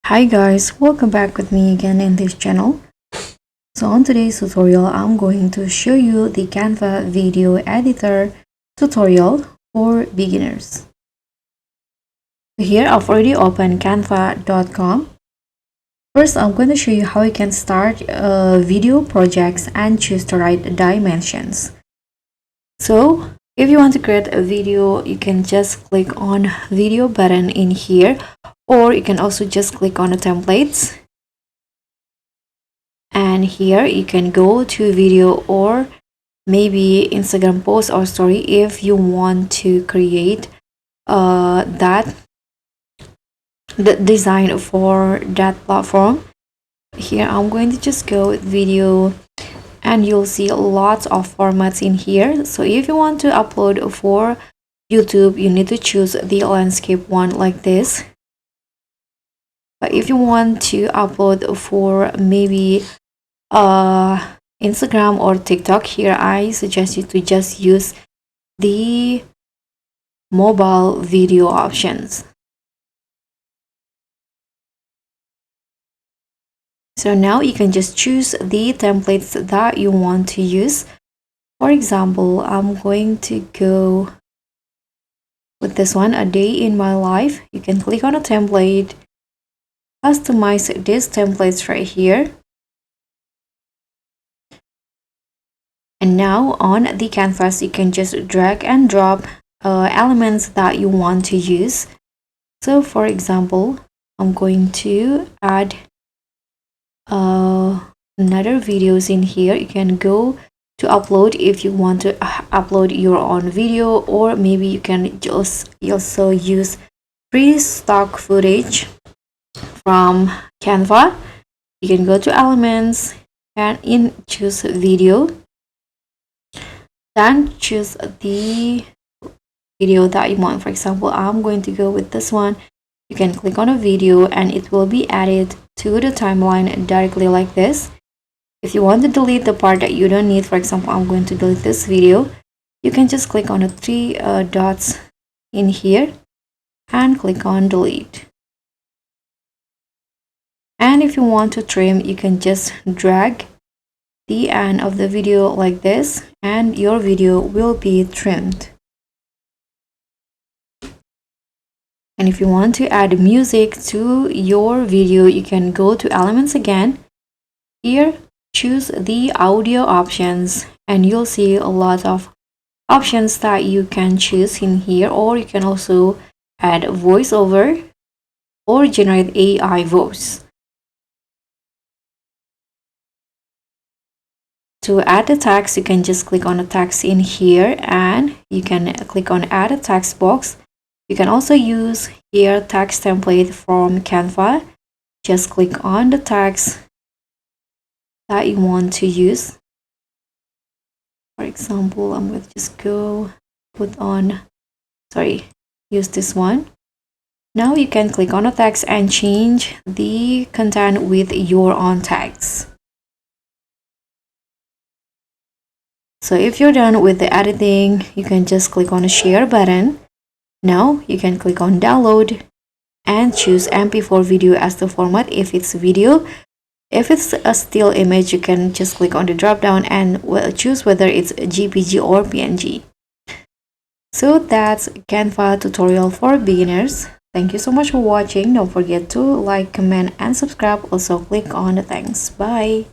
Hi guys, welcome back with me again in this channel. So on today's tutorial, I'm going to show you the Canva video editor tutorial for beginners. Here I've already opened canva.com. First, I'm going to show you how you can start video projects and choose the right dimensions. So if you want to create a video, you can just click on video button in here, or you can also just click on the templates. And here you can go to video or maybe Instagram post or story if you want to create the design for that platform. Here I'm going to just go with video, and you'll see lots of formats in here. So if you want to upload for YouTube, you need to choose the landscape one like this. But if you want to upload for maybe Instagram or TikTok, here I suggest you to just use the mobile video options. So now you can just choose the templates that you want to use. For example, I'm going to go with this one, a day in my life. You can click on a template, customize these templates right here. And now on the canvas, you can just drag and drop elements that you want to use. So for example, I'm going to add another videos in here. You can go to upload if you want to upload your own video, or maybe you can just also use free stock footage from Canva. You can go to elements and choose video, then choose the video that you want. For example, I'm going to go with this one. You can click on a video and it will be added to the timeline directly like this. If you want to delete the part that you don't need, for example, I'm going to delete this video, you can just click on the three dots in here and click on delete. And if you want to trim, you can just drag the end of the video like this, and your video will be trimmed. And if you want to add music to your video, you can go to elements again. Here, choose the audio options, and you'll see a lot of options that you can choose in here. Or you can also add voiceover or generate AI voice. To add the text, you can just click on the text in here, and you can click on add a text box. You can also use here text template from Canva. Just click on the text that you want to use. For example, I'm going to just use this one. Now you can click on the text and change the content with your own text. So if you're done with the editing, you can just click on the share button. Now you can click on download and choose MP4 video as the format if it's video. If it's a still image, you can just click on the drop down and choose whether it's JPG or PNG. So that's Canva tutorial for beginners. Thank you so much for watching. Don't forget to like, comment, and subscribe. Also click on the thanks. Bye.